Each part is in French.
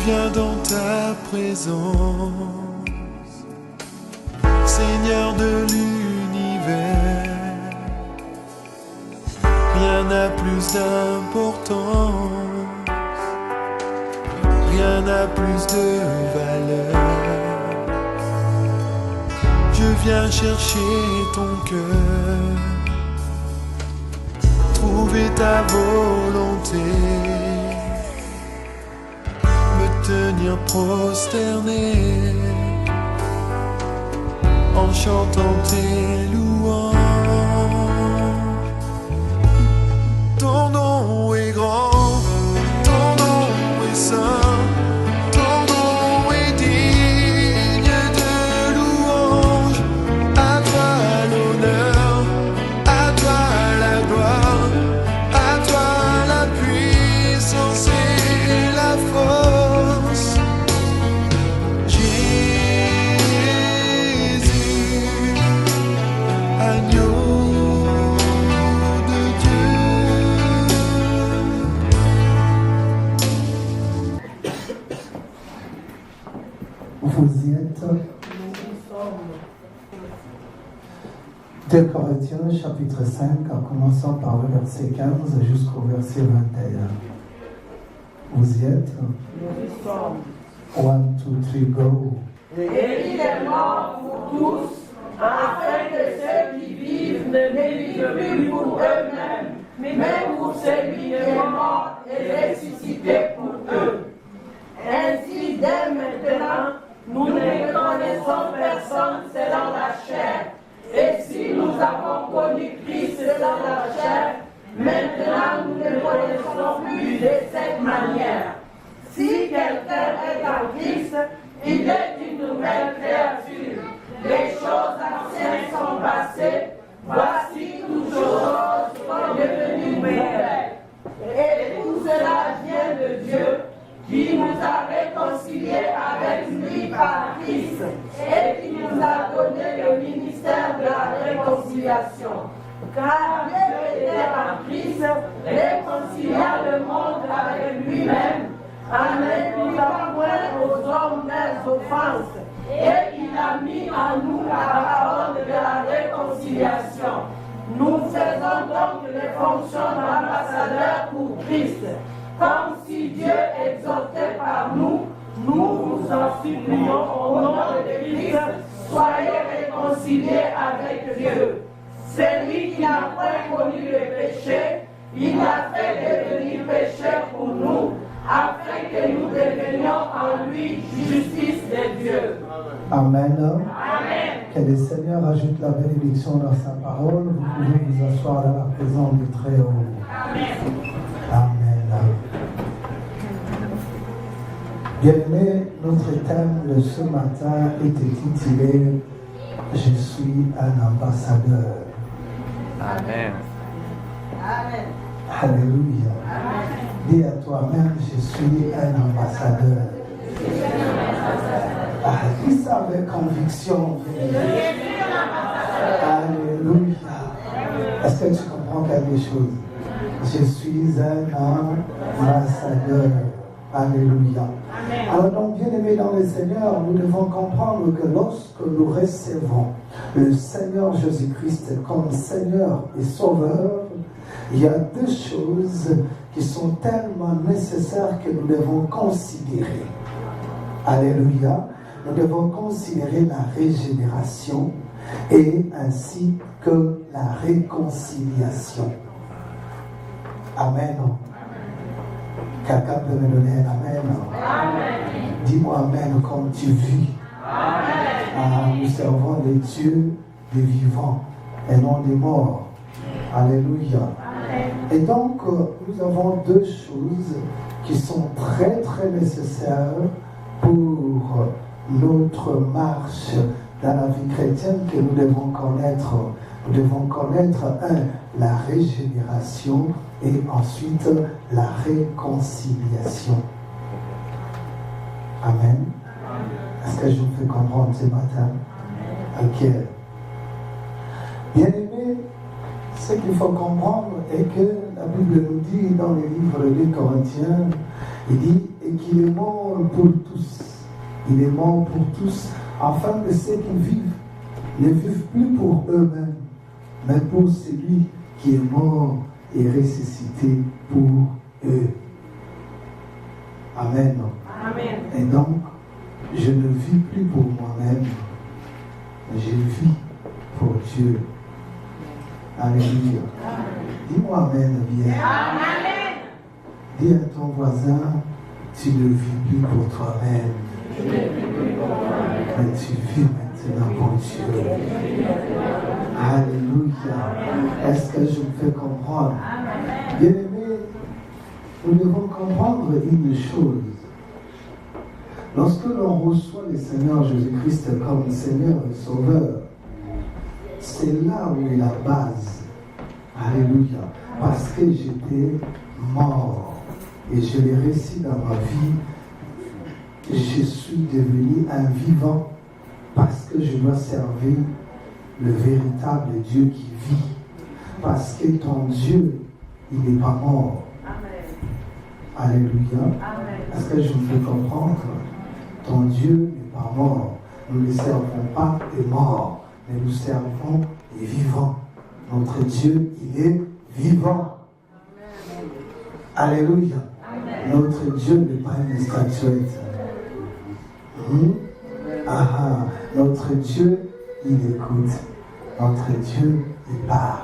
viens dans ta présence, Seigneur de l'univers. Rien n'a plus d'importance, rien n'a plus de valeur. Je viens chercher ton cœur, trouver ta volonté, me tenir prosterné en chantant tes louanges. Ton nom est grand, ton nom est saint. Vous y êtes. 2 Corinthiens chapitre 5, en commençant par le verset 15 jusqu'au verset 21. Vous y êtes. 1, 2, 3, go. Et il est mort pour tous, afin que ceux qui vivent ne vivent plus pour eux-mêmes, mais pour celui qui est mort et ressuscité pour eux. Ainsi, dès maintenant, nous ne connaissons personne selon la chair. Et si nous avons connu Christ selon la chair, maintenant nous ne connaissons plus de cette manière. Si quelqu'un est en Christ, il est une nouvelle créature. Les choses anciennes sont passées, voici toutes choses sont devenues nouvelles. Et tout cela vient de Dieu, qui nous a réconciliés avec lui par Christ et qui nous a donné le ministère de la réconciliation. Car Dieu était en Christ, réconciliant le monde avec lui-même, en n'imputant point aux hommes leurs offenses. Et il a mis en nous la parole de la réconciliation. Nous faisons donc les fonctions d'ambassadeurs pour Christ. Comme si Dieu exhortait par nous, nous vous en supplions au nom de Christ, soyez réconciliés avec Dieu. Celui qui n'a point connu le péché, il l'a fait devenir péché pour nous, afin que nous devenions en lui justice de Dieu. Amen. Amen. Que le Seigneur ajoute la bénédiction dans sa parole. Vous pouvez vous asseoir dans la présence du Très-Haut. Amen. Amen. Bien-aimés, notre thème de ce matin est intitulé « Je suis un ambassadeur ». Amen. Amen. Alléluia. Amen. Dis à toi-même, je suis un ambassadeur. Dis ça avec conviction. Alléluia. Est-ce que tu comprends quelque chose? Je suis un ambassadeur. Alléluia. Alors donc, bien-aimés dans le Seigneur, nous devons comprendre que lorsque nous recevons le Seigneur Jésus-Christ comme Seigneur et Sauveur, il y a deux choses qui sont tellement nécessaires que nous devons considérer. Alléluia. Nous devons considérer la régénération et ainsi que la réconciliation. Amen. Quelqu'un peut me donner un amen? Amen. Dis-moi amen comme tu vis. Amen. Nous servons les dieux des vivants et non des morts. Alléluia. Amen. Et donc, nous avons deux choses qui sont très très nécessaires pour notre marche dans la vie chrétienne que nous devons connaître. Nous devons connaître, la régénération et ensuite la réconciliation. Amen. Est-ce que je vous fais comprendre ce matin? Ok. Bien aimé, ce qu'il faut comprendre est que la Bible nous dit dans le livre des Corinthiens, il dit, et qu'il est mort pour tous. Il est mort pour tous, afin que ceux qui vivent ne vivent plus pour eux-mêmes, mais pour celui qui est mort et ressuscité pour eux. Amen. Amen. Et donc, je ne vis plus pour moi-même, mais je vis pour Dieu. Alléluia. Dis-moi Amen bien. Amen. Dis à ton voisin, tu ne vis plus pour toi-même, mais tu vis maintenant pour Dieu. Alléluia. Est-ce que je me fais comprendre? Bien-aimés, nous devons comprendre une chose. Lorsque l'on reçoit le Seigneur Jésus-Christ comme Seigneur et Sauveur, c'est là où est la base. Alléluia. Parce que j'étais mort et je l'ai réussi dans ma vie. Je suis devenu un vivant parce que je dois servir le véritable Dieu qui vit. Parce que ton Dieu, il n'est pas mort. Alléluia. Est-ce que je vous fais comprendre? Ton Dieu n'est pas mort. Nous ne servons pas et mort, mais nous servons et vivants. Notre Dieu, il est vivant. Alléluia. Notre Dieu n'est pas une statuette. Notre Dieu, il écoute. Notre Dieu, il parle.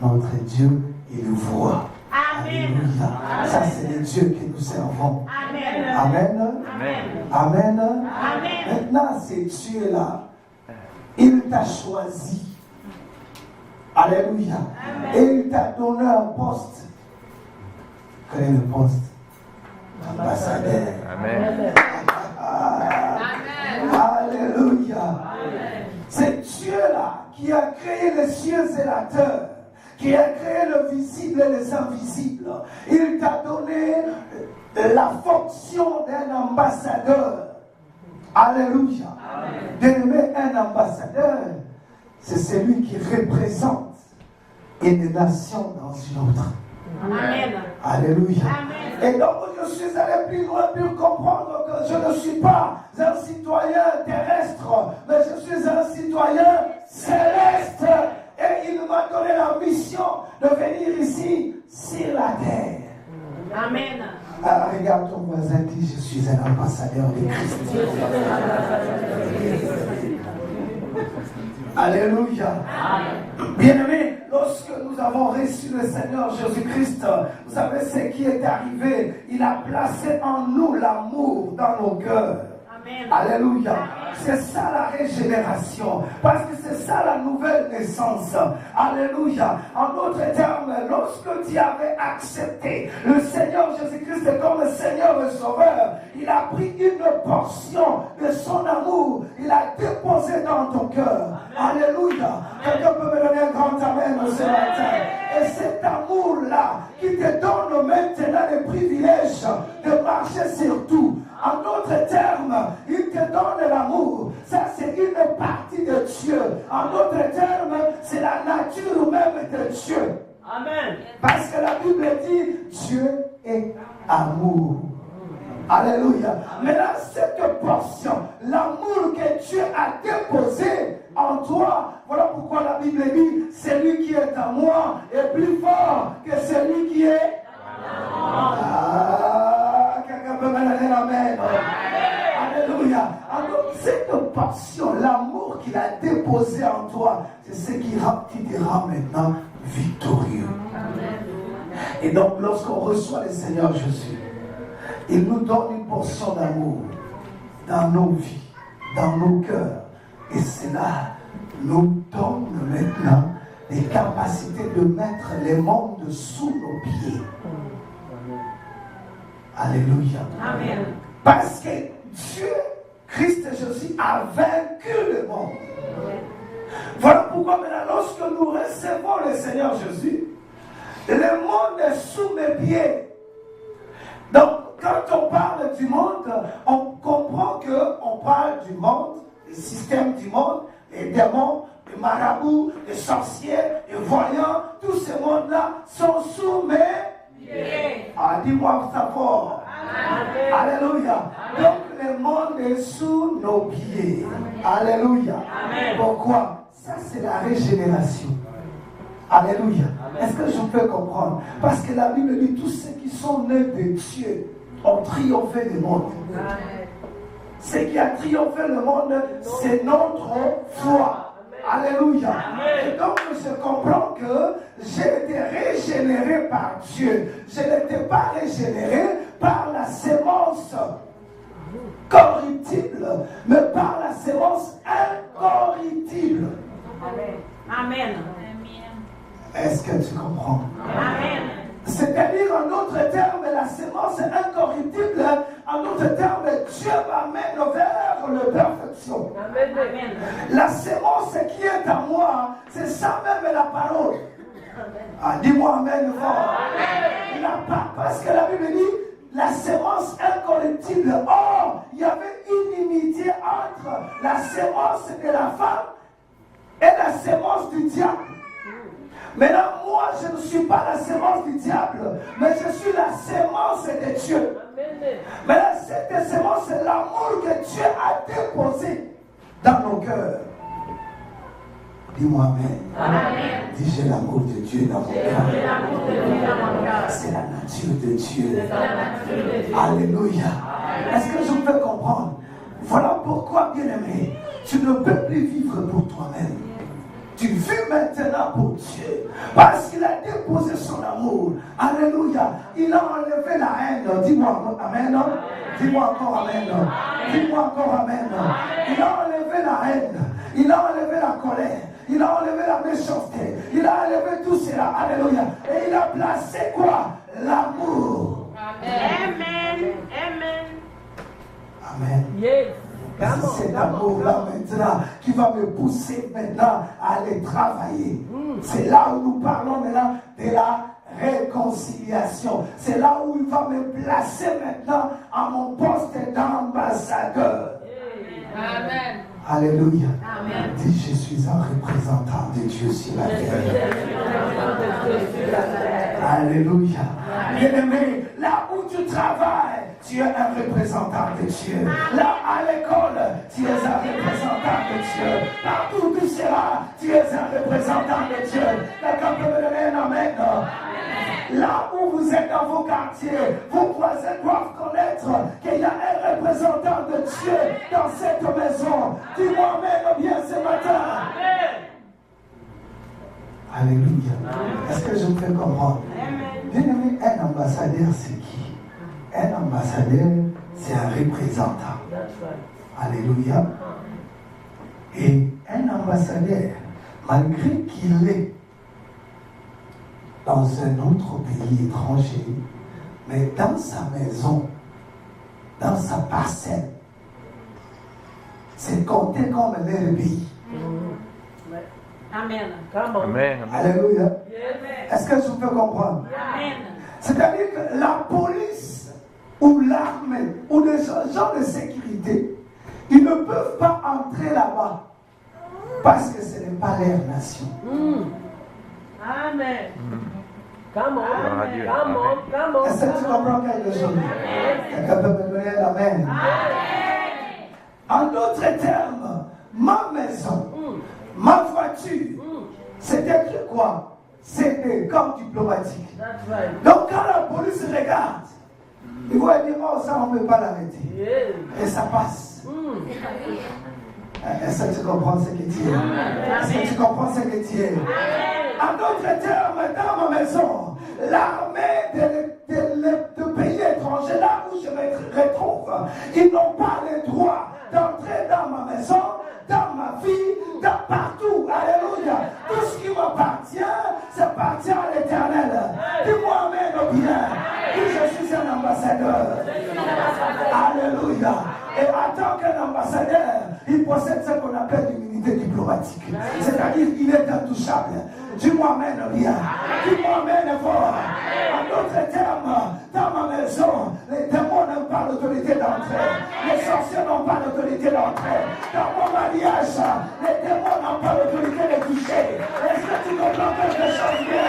Notre Dieu, il voit. Alléluia. Ça, c'est le Dieu que nous servons. Amen. Amen. Amen. Amen. Maintenant, ce Dieu-là, il t'a choisi. Alléluia. Et il t'a donné un poste. Quel est le poste? Ambassadeur. Amen. Alléluia. C'est Dieu-là qui a créé les cieux et la terre, qui a créé le visible et les invisibles. Il t'a donné la fonction d'un ambassadeur. Alléluia. D'aimer un ambassadeur, c'est celui qui représente une nation dans une autre. Amen. Alléluia. Amen. Et donc je suis allé plus loin pour comprendre que je ne suis pas un citoyen terrestre, mais je suis un citoyen céleste. Et il m'a donné la mission de venir ici sur la terre. Amen. Alors regarde ton voisin, dis je suis un ambassadeur de Christ. Alléluia. Bien-aimés, lorsque nous avons reçu le Seigneur Jésus-Christ, vous savez ce qui est arrivé. Il a placé en nous l'amour dans nos cœurs. Amen. Alléluia. C'est ça la régénération. Parce que c'est ça la nouvelle naissance. Alléluia. En d'autres termes, lorsque tu avais accepté le Seigneur Jésus-Christ comme Seigneur et Sauveur, il a pris une portion de son amour. Il a déposé dans ton cœur. Alléluia. Quelqu'un peut me donner un grand amen ce matin. Et cet amour-là qui te donne maintenant le privilège de marcher sur tout. En d'autres termes, il te donne l'amour. Ça, c'est une partie de Dieu. En d'autres termes, c'est la nature même de Dieu. Amen. Parce que la Bible dit, Dieu est amour. Alléluia. Mais là, cette portion, l'amour que Dieu a déposé en toi, voilà pourquoi la Bible dit, celui qui est en moi est plus fort que celui qui est quelqu'un peut me donner l'amen. Alléluia. Alors, cette passion, l'amour qu'il a déposé en toi, c'est ce qui te rend maintenant victorieux. Et donc, lorsqu'on reçoit le Seigneur Jésus, il nous donne une portion d'amour dans nos vies, dans nos cœurs. Et cela nous donne maintenant les capacités de mettre le monde sous nos pieds. Alléluia. Amen. Parce que Dieu, Christ Jésus, a vaincu le monde. Voilà pourquoi maintenant, lorsque nous recevons le Seigneur Jésus, le monde est sous mes pieds. Donc, quand on parle du monde, on comprend qu'on parle du monde, du système du monde, les démons, les marabouts, les sorciers, les voyants, tous ces mondes-là sont sous mes pieds. Ah, dis-moi ça fort. Alléluia. Donc le monde est sous nos pieds. Alléluia. Pourquoi? Ça c'est la régénération. Alléluia. Est-ce que je peux comprendre? Parce que la Bible dit tous ceux qui sont nés de Dieu ont triomphé du monde. Ce qui a triomphé le monde, c'est notre foi. Alléluia. Et donc je comprends que j'ai été régénéré par Dieu. Je n'étais pas régénéré par la sémence corruptible, mais par la sémence incorruptible. Amen. Est-ce que tu comprends? Amen. C'est-à-dire, en d'autres termes, la sémence incorruptible, en d'autres termes, Dieu m'amène vers la perfection. Amen. La sémence qui est en moi, c'est ça même la parole. Ah, dis-moi Amen fort. Parce que la Bible dit, la sémence incorruptible. Or, il y avait une inimitié entre la sémence de la femme et la sémence du diable. Maintenant, moi, je ne suis pas la sémence du diable, mais je suis la sémence de Dieu. Maintenant, cette sémence, c'est l'amour que Dieu a déposé dans nos cœurs. Dis-moi Amen. Amen. Dis, j'ai l'amour de Dieu dans mon cœur. C'est la nature de Dieu. Alléluia. Est-ce que je peux comprendre? Voilà pourquoi, bien-aimé, tu ne peux plus vivre pour toi-même. Tu vis maintenant pour Dieu. Parce qu'il a déposé son amour. Alléluia. Il a enlevé la haine. Dis-moi Amen. Dis-moi encore Amen. Dis-moi encore Amen. Il a enlevé la haine. Il a enlevé la colère. Il a enlevé la méchanceté. Il a enlevé tout cela. Alléluia. Et il a placé quoi? L'amour. Amen. Amen. Amen. Yes. C'est cet amour-là maintenant qui va me pousser maintenant à aller travailler. C'est là où nous parlons maintenant de la réconciliation. C'est là où il va me placer maintenant à mon poste d'ambassadeur. Amen. Alléluia. Amen. Dis, je suis un représentant de Dieu sur la terre. Alléluia. Bien-aimé, là où tu travailles, tu es un représentant de Dieu. Là, à l'école, tu es un représentant de Dieu. Partout où tu seras, tu es un représentant de Dieu. Quelqu'un peut me donner un amen. Là où vous êtes dans vos quartiers, vos voisins doivent connaître qu'il y a un représentant de Dieu dans cette maison. Dis-moi amen bien ce matin. Alléluia. Est-ce que je peux comprendre? Bien-aimé, un ambassadeur, c'est qui? Un ambassadeur, c'est un représentant. Alléluia. Et un ambassadeur, malgré qu'il est dans un autre pays étranger, mais dans sa maison, dans sa parcelle, c'est compté comme leur pays. Amen. Amen. Alléluia. Est-ce que je peux comprendre? Amen. C'est-à-dire que la police ou l'armée ou des gens de sécurité, ils ne peuvent pas entrer là-bas parce que ce n'est pas leur nation. Amen. Come on. Come on. Come on. Est-ce que tu comprends quelque chose? Quelqu'un peut me donner l'amen? En d'autres termes, ma maison, ma voiture, c'était quoi? C'était comme diplomatique. Donc quand la police regarde, ils vont dire, oh ça on ne peut pas l'arrêter. Et ça passe. Est-ce que tu comprends ce que tu es? Est-ce que tu comprends ce que tu es? En d'autres termes, dans ma maison, l'armée de pays étrangers, là où je me retrouve, ils n'ont pas le droit d'entrer dans ma maison, dans ma vie, dans partout. Alléluia. Tout ce qui m'appartient, ça appartient à l'Éternel. Dis-moi amen bien. Que je suis un ambassadeur. Alléluia. Et en tant qu'un ambassadeur, il possède ce qu'on appelle l'immunité diplomatique. C'est-à-dire qu'il est intouchable. Dis-moi amen bien. Dis-moi amen fort. En d'autres termes, dans ma maison, les démons n'ont pas l'autorité d'entrer. Les sorciers n'ont pas l'autorité d'entrer. Dans mon mariage, les démons n'ont pas l'autorité de toucher. Est-ce que tu comprends quelque chose bien?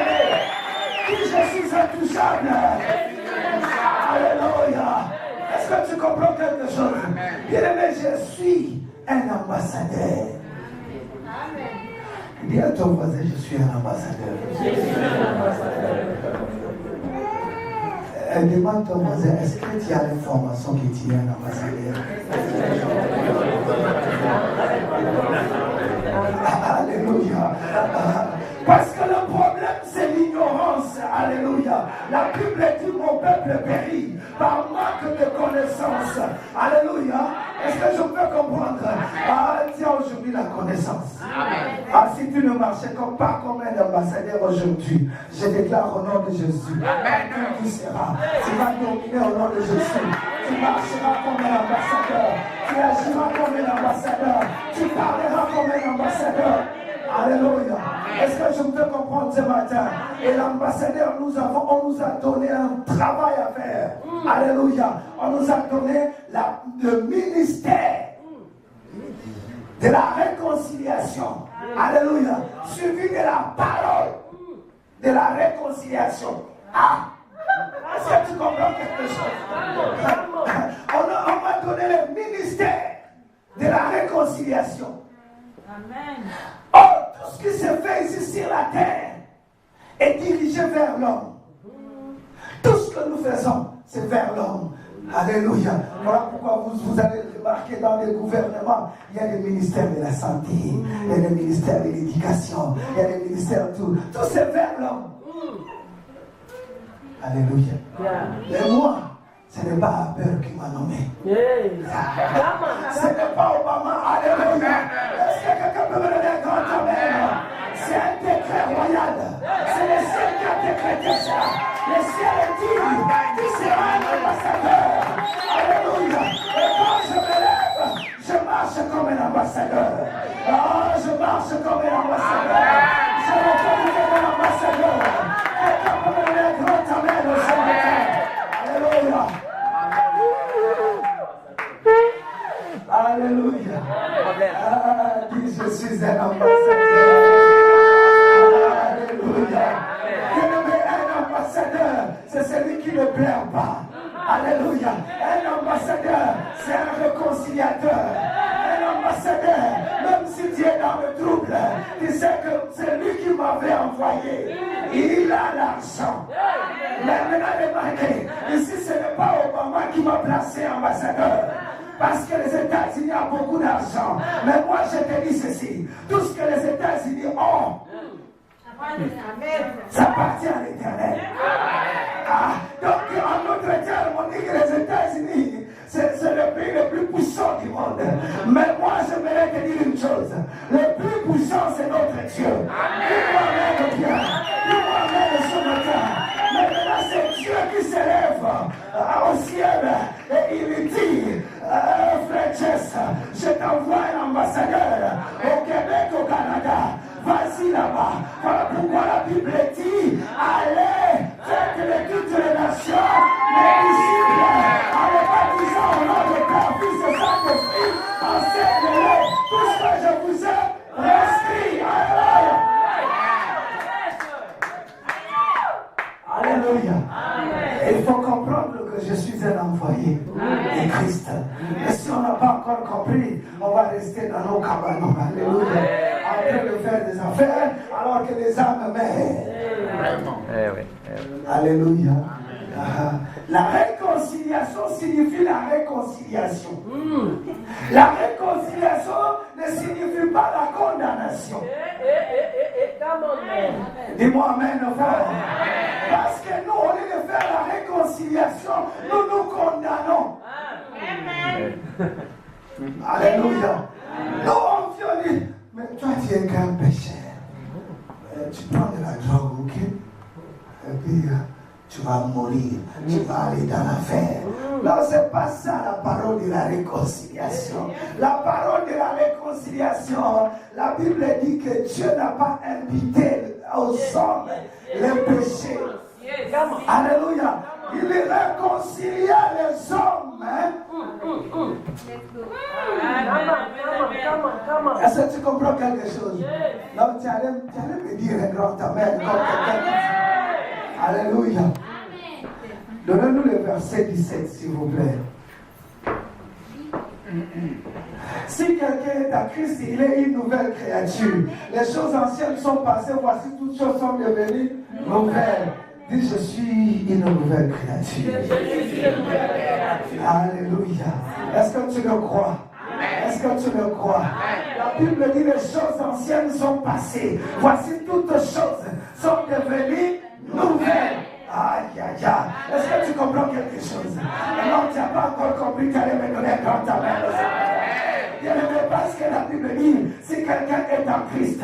Si je suis intouchable. Alléluia. que tu comprends quelque chose? Bien-aimé, je suis un ambassadeur. Dis à ton voisin, je suis un ambassadeur. Demande ton voisin, est-ce que tu as l'information que tu es un ambassadeur? Alléluia. Parce que le problème, c'est l'ignorance. Alléluia. La Bible dit, mon peuple périt par manque de connaissance. Alléluia. Est-ce que je peux comprendre? Tiens aujourd'hui la connaissance. Si tu ne marchais pas comme un ambassadeur aujourd'hui, je déclare au nom de Jésus, tu seras. Tu vas dominer au nom de Jésus. Tu marcheras comme un ambassadeur. Tu agiras comme un ambassadeur. Tu parleras comme un ambassadeur. Alléluia. Est-ce que je peux comprendre ce matin? Et l'ambassadeur, on nous a donné un travail à faire. Alléluia. On nous a donné le ministère de la réconciliation. Alléluia. Suivi de la parole de la réconciliation. Est-ce que tu comprends quelque chose? On m'a donné le ministère de la réconciliation. Amen. Or, tout ce qui se fait ici sur la terre est dirigé vers l'homme. Tout ce que nous faisons, c'est vers l'homme. Alléluia. Voilà pourquoi vous allez remarquer dans les gouvernements, il y a des ministères de la santé, il y a des ministères de l'éducation, il y a des ministères de tout. Tout c'est vers l'homme. Alléluia. Et moi, ce n'est pas Abel qui m'a nommé. Ce n'est pas Obama. Alléluia. Est-ce que quelqu'un peut me donner un grand amen? C'est un décret royal. C'est le ciel qui a décrété ça. Le ciel dit, tu seras un ambassadeur. Alléluia. Et quand je me lève, je marche comme un ambassadeur. Je marche comme un ambassadeur. Je retourne comme un ambassadeur. Quelqu'un peut me donner un grand amen au matin. Alléluia. Alléluia. Dis, je suis un ambassadeur. Alléluia. Un ambassadeur, c'est celui qui ne pleure pas. Alléluia. Un ambassadeur, c'est un réconciliateur. Un ambassadeur, même si tu es dans le trouble, tu sais que c'est lui qui m'avait envoyé. Il a l'argent. Mais maintenant, remarquez, ici ce n'est pas Obama qui m'a placé ambassadeur. Parce que les États-Unis ont beaucoup d'argent. Mais moi, je te dis ceci. Tout ce que les États-Unis ont, ça appartient à l'Éternel. Donc, en d'autres termes, on dit que les États-Unis, c'est le pays le plus puissant du monde. Mais moi, j'aimerais te dire une chose. Le plus puissant, c'est notre Dieu. Dis-moi même bien. Dis-moi même ce matin. Mais maintenant, c'est Dieu qui s'élève au ciel et il lui dit, frère Jess, je t'envoie un ambassadeur au Québec, au Canada. Vas-y là-bas. Voilà pourquoi la Bible dit, allez, faites de toutes les nations, les disciples, en les baptisant au nom de Père, Fils et Saint-Esprit, enseignez-les tout ce que je vous ai prescrit. Alléluia. Alléluia. Il faut comprendre que je suis un envoyé de Christ. Et si on n'a pas encore compris, on va rester dans nos cabanons. Alléluia. En train de faire des affaires alors que les âmes meurent. Alléluia. La réconciliation signifie la réconciliation. La réconciliation ne signifie pas la condamnation. Dis-moi amen, frère. Parce que nous, au lieu de faire la réconciliation, nous nous condamnons. Alléluia. Nous, on vient. Mais toi, tu es qu'un pécheur. Tu prends de la drogue, ok? Et puis, tu vas mourir. Tu vas aller dans l'enfer. Non, c'est pas ça la parole de la réconciliation. La parole de la réconciliation, la Bible dit que Dieu n'a pas invité aux hommes les péchés. Alléluia. Il réconcilia les hommes. Est-ce que tu comprends quelque chose? Non, tu allais me dire un grand amen comme quelqu'un qui dit. Alléluia. Donnez-nous le verset 17, s'il vous plaît. Si quelqu'un est à Christ, il est une nouvelle créature. Les choses anciennes sont passées, voici toutes choses sont devenues nouvelles. Dis, je suis une nouvelle créature. Alléluia. Est-ce que tu le crois? Est-ce que tu le crois? La Bible dit les choses anciennes sont passées. Voici toutes choses sont devenues nouvelles. Aïe, aïe, aïe. Est-ce que tu comprends quelque chose? Non, tu n'as pas encore compris qu'elle allait me donner un grand amen. Bien-aimé, parce que la Bible dit, si quelqu'un est en Christ,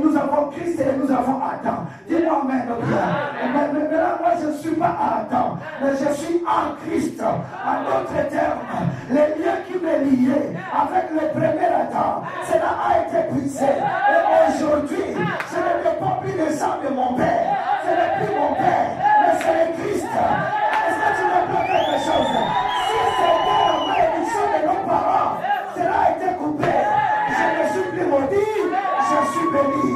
nous avons Christ et nous avons Adam. Dis-moi amen, bien. Mais là, moi, je ne suis pas à Adam, mais je suis en Christ. En d'autres termes, les liens qui me liaient avec le premier Adam, cela a été brisé. Et aujourd'hui, ce n'est pas plus le sang de mon père. Ce n'est plus mon père, mais c'est Christ. Est-ce que tu comprends quelque chose? Si c'était la malédiction de nos parents, cela a été coupé. Je ne suis plus maudit, je suis béni.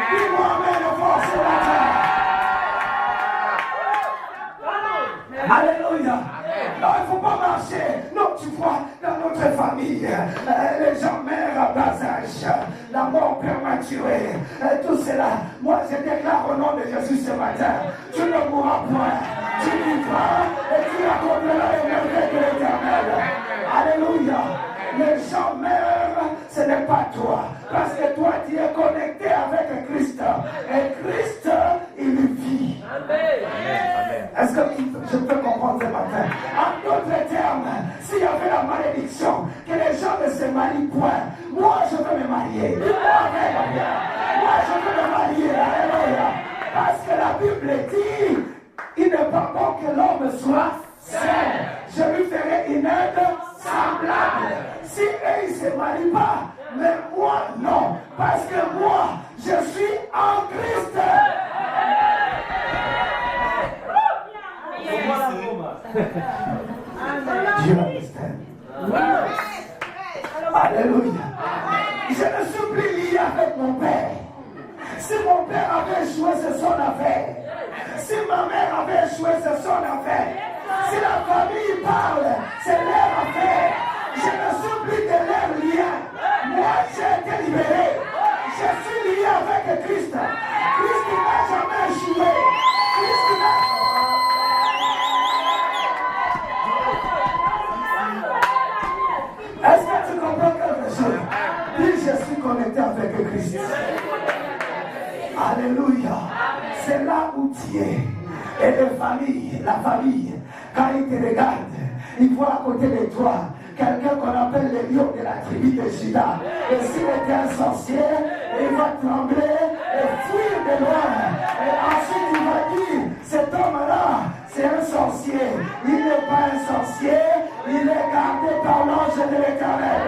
Dis-moi amen, fort ce matin. Alléluia. Non, il ne faut pas marcher. Non, tu vois, dans notre famille, les gens meurent à bas âge, la mort prématurée, tout cela. Moi, je déclare au nom de Jésus ce matin, tu ne mourras point, tu vivras et tu accompliras les merveilles de l'Éternel. Alléluia. Les gens meurent, ce n'est pas toi. Parce que toi, tu es connecté avec Christ. Et Christ, il vit. Amen. Est-ce que je peux comprendre ce matin? En d'autres termes, s'il y avait la malédiction, que les gens ne se marient point, moi, je veux me marier. Amen. Moi, je veux me marier. Alléluia. Parce que la Bible dit, il n'est pas bon que l'homme soit saint. Je lui ferai une aide semblable. Si eux, ils ne se marient pas, mais moi, non. Parce que moi, je suis en Christ. Dieu understand. Alléluia. Je ne suis plus lié avec mon père. Si mon père avait échoué, c'est son affaire. Si ma mère avait échoué, c'est son affaire. Si la famille parle, c'est leur affaire. Je ne suis plus de leur lien. Moi, j'ai été libéré. Je suis lié avec Christ. Christ n'a jamais échoué. Christ n'a... Est-ce que tu comprends quelque chose? Dis, je suis connecté avec Christ. Alléluia. C'est là où tu es. Et la famille, quand ils te regardent, ils voient à côté de toi quelqu'un qu'on appelle le lion de la tribu de Juda. Et s'il était un sorcier, il va trembler et fuir de loin. Et ensuite il va dire, cet homme-là, c'est un sorcier. Il n'est pas un sorcier, il est gardé par l'ange de l'Éternel.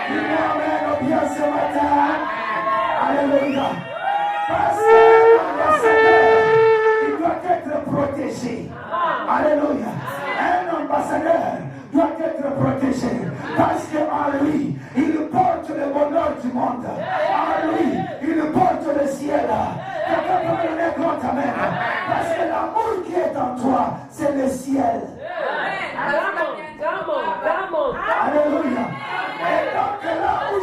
Dis-moi amen bien ce matin. Alléluia. Parce que l'ambassadeur, il doit être protégé. Alléluia. Un ambassadeur doit être protégé. Parce qu'en lui, il porte le bonheur du monde. En lui, il porte le ciel. Quelqu'un peut me donner grand amen. Parce que l'amour qui est en toi, c'est le ciel. Alléluia. Et donc là où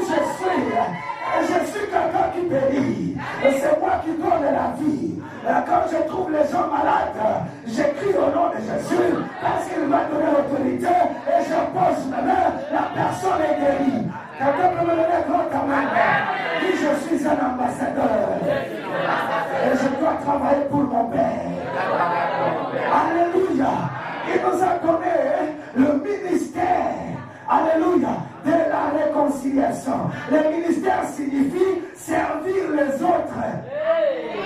je suis quelqu'un qui bénit. Et c'est moi qui donne la vie. Quand je trouve les gens malades, j'écris au nom de Jésus parce qu'il m'a donné l'autorité et je pose ma main, la personne est guérie. Quelqu'un peut me donner grand amen. Dit je suis un ambassadeur et je dois travailler pour mon Père. Alléluia. Il nous a donné le ministère. Alléluia, de la réconciliation. Le ministère signifie servir les autres.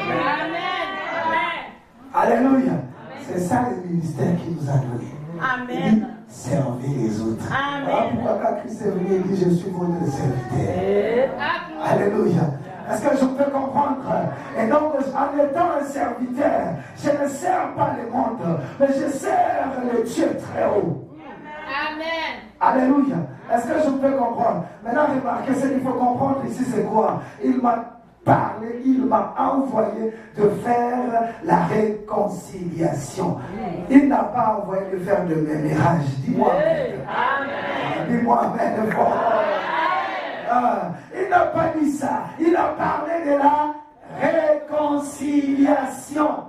Amen. Alléluia. C'est ça le ministère qu'il nous a donné. Amen. Servir les autres. Amen. Ah, pourquoi quand Christ est venu, il dit, je suis votre serviteur. Alléluia. Est-ce que je peux comprendre? Et donc, en étant un serviteur, je ne sers pas le monde, mais je sers le Dieu très haut. Amen. Alléluia. Est-ce que je peux comprendre? Maintenant, remarquez, ce qu'il faut comprendre ici, c'est quoi? Il m'a parlé, il m'a envoyé de faire la réconciliation. Il n'a pas envoyé de faire de mémérage. Dis-moi amen. Dis-moi amen. Il n'a pas dit ça. Il a parlé de la réconciliation.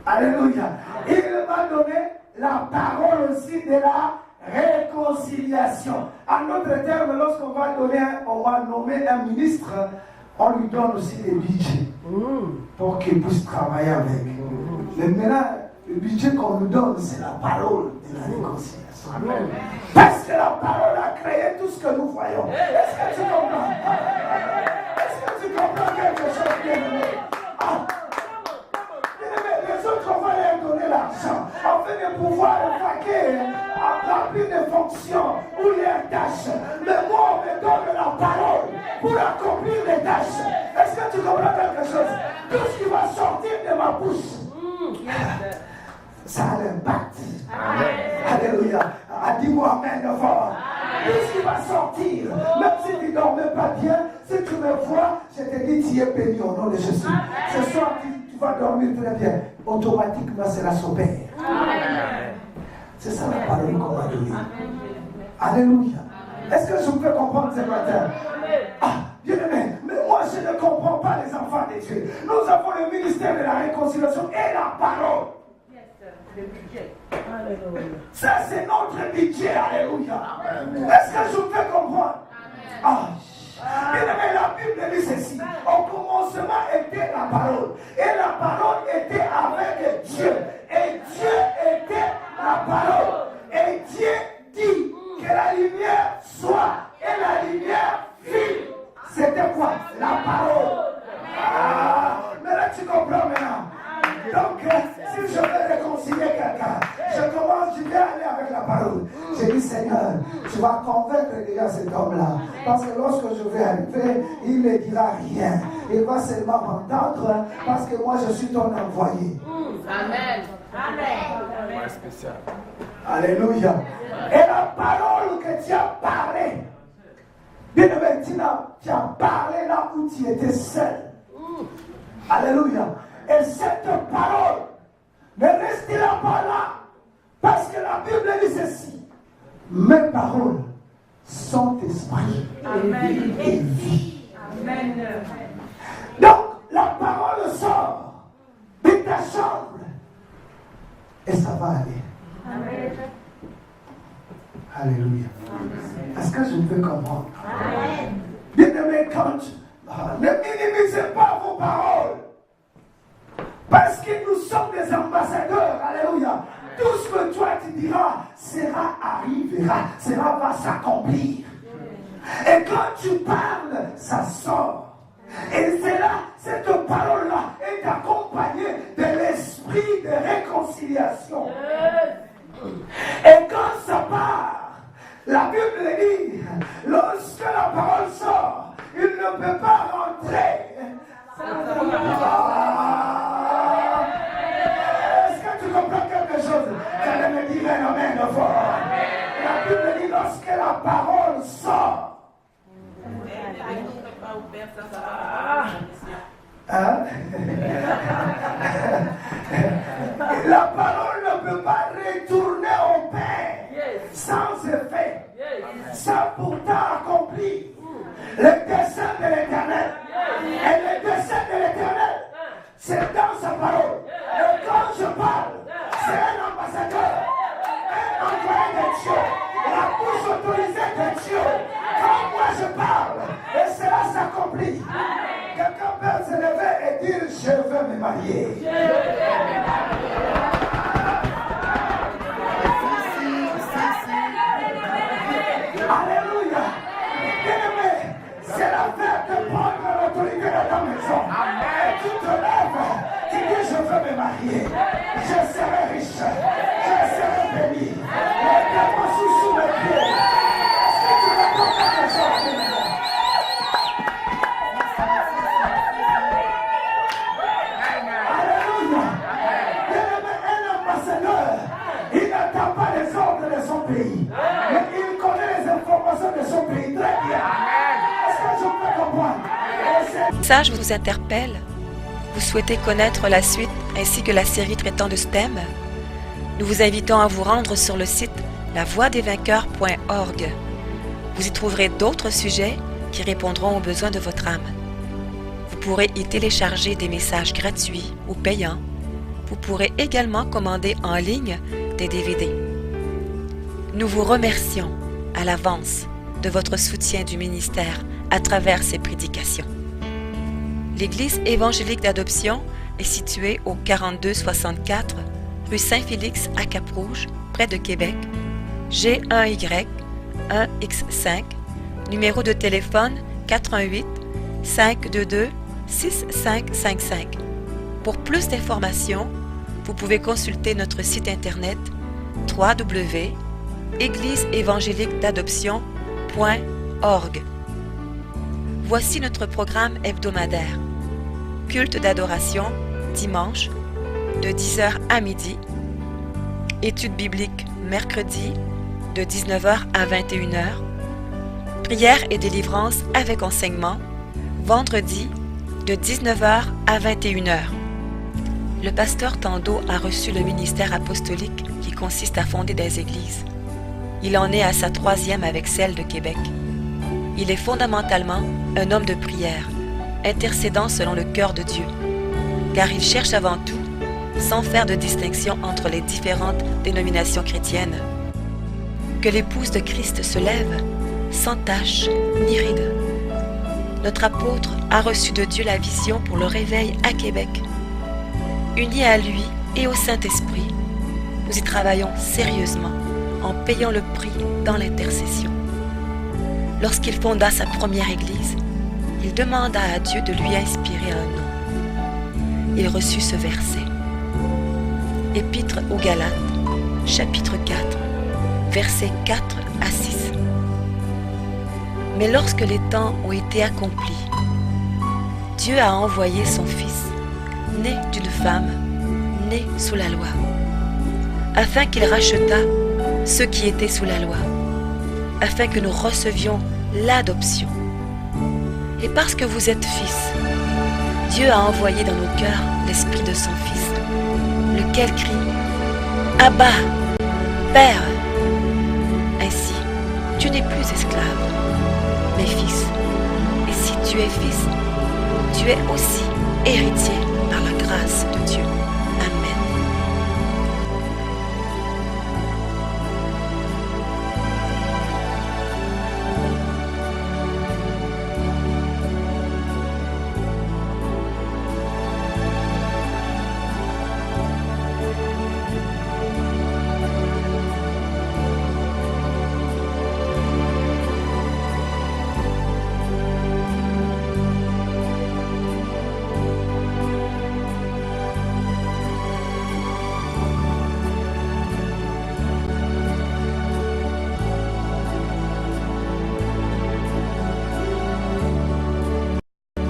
Alléluia. Il m'a donné la parole aussi de la réconciliation. En d'autres termes, lorsqu'on va nommer un ministre, on lui donne aussi des budgets pour qu'il puisse travailler avec. Mais maintenant, le budget qu'on nous donne, c'est la parole de la réconciliation. Amen. Parce que la parole a créé tout ce que nous voyons. Est-ce que tu comprends? Est-ce que tu comprends quelque chose, bien-aimé? Les autres, on va leur donner l'argent afin de pouvoir vaquer à remplir des fonctions ou les tâches. Mais moi, on me donne la parole pour accomplir les tâches. Est-ce que tu comprends quelque chose? Tout ce qui va sortir de ma bouche, ça a l'impact. Alléluia. Dis-moi amen fort. Tout ce qui va sortir, même si tu ne dormais pas bien, si tu me vois, je te dis tu es béni au nom de Jésus. Ce soir, tu vas dormir très bien. Automatiquement, c'est la s'opère. C'est ça la parole qu'on va donner. Alléluia. Est-ce que je peux comprendre ce matin? Bien-aimé, mais moi je ne comprends pas les enfants de Dieu. Nous avons le ministère de la réconciliation et la parole. Ça c'est notre budget. Alléluia. Est-ce que je peux comprendre? Bien-aimé, la Bible dit ceci. Au commencement était la parole. Et la parole était avec Dieu. Et Dieu était la parole. Et Dieu dit que la lumière soit. Et la lumière fut. C'était quoi? La parole. Mais là tu comprends maintenant. Donc, si je veux réconcilier quelqu'un, je vais aller avec la parole. J'ai dit, Seigneur, tu vas convaincre déjà cet homme-là. Parce que lorsque je vais arriver, il ne dira rien. Il va seulement m'entendre parce que moi, je suis ton envoyé. Amen. Amen. Spécial. Alléluia. Et la parole que tu as parlé, bien aimé, tu as parlé là où tu étais seul. Alléluia. Et cette parole ne restera pas là. Parce que la Bible dit ceci. Mes paroles sont esprit et vie. Amen. Donc, la parole sort de ta chambre. Et ça va aller. Amen. Alléluia. Est-ce que je peux comprendre? Amen. Bien-aimé, ne minimisez pas vos paroles. Parce que nous sommes des ambassadeurs. Alléluia. Tout ce que toi tu diras va s'accomplir. Et quand tu parles, ça sort. Et c'est là, cette parole-là est accompagnée de l'esprit de réconciliation. Et quand ça part, la Bible dit, lorsque la parole sort, il ne peut pas rentrer. Est-ce que tu comprends quelque chose? Tu allais me dire un amen fort. La Bible dit lorsque la parole sort. La parole ne peut pas retourner au Père sans effet, sans pourtant accomplir le dessein de l'Éternel. Et le dessein de l'Éternel, c'est dans sa parole. Et quand je parle, c'est un ambassadeur, un envoyé de Dieu, la bouche autorisée de Dieu. Quand moi je parle, et cela s'accomplit. Quelqu'un peut se lever et dire, je veux me marier. Alléluia. Bien-aimé, c'est l'affaire de prendre l'autorité de ta maison. Et tu te lèves, tu dis, je veux me marier. Je serai riche. Je serai béni. Mettez-moi sous mes pieds. Est-ce que tu veux comprendre quelque chose? Alléluia. Bien-aimé, un ambassadeur, il n'attend pas les ordres de son pays. Mais il connaît les informations de son pays très bien. Est-ce que je peux comprendre? message vous interpelle? Vous souhaitez connaître la suite ainsi que la série traitant de ce thème? Nous vous invitons à vous rendre sur le site lavoidesvainqueurs.org. Vous y trouverez d'autres sujets qui répondront aux besoins de votre âme. Vous pourrez y télécharger des messages gratuits ou payants. Vous pourrez également commander en ligne des DVD. Nous vous remercions à l'avance de votre soutien du ministère à travers ces prédications. L'Église évangélique d'adoption est située au 4264 rue Saint-Félix à Cap-Rouge, près de Québec, G1Y 1X5, numéro de téléphone 418 522 6555. Pour plus d'informations, vous pouvez consulter notre site internet www.égliseévangéliquedadoption.org. Voici notre programme hebdomadaire. Culte d'adoration, dimanche, de 10h à midi. Étude biblique, mercredi, de 19h à 21h. Prière et délivrance avec enseignement, vendredi, de 19h à 21h. Le pasteur Tando a reçu le ministère apostolique qui consiste à fonder des églises. Il en est à sa 3e avec celle de Québec. Il est fondamentalement un homme de prière, intercédant selon le cœur de Dieu, car il cherche avant tout, sans faire de distinction entre les différentes dénominations chrétiennes, que l'épouse de Christ se lève sans tache ni ride. Notre apôtre a reçu de Dieu la vision pour le réveil à Québec. Unis à lui et au Saint-Esprit, nous y travaillons sérieusement en payant le prix dans l'intercession. Lorsqu'il fonda sa première église, il demanda à Dieu de lui inspirer un nom. Il reçut ce verset. Épître aux Galates, chapitre 4, versets 4 à 6. Mais lorsque les temps ont été accomplis, Dieu a envoyé son Fils, né d'une femme, né sous la loi, afin qu'il rachetât ceux qui étaient sous la loi, afin que nous recevions l'adoption. Et parce que vous êtes fils, Dieu a envoyé dans nos cœurs l'esprit de son Fils, lequel crie « Abba, Père !» Ainsi, tu n'es plus esclave, mais fils. Et si tu es fils, tu es aussi héritier par la grâce de Dieu.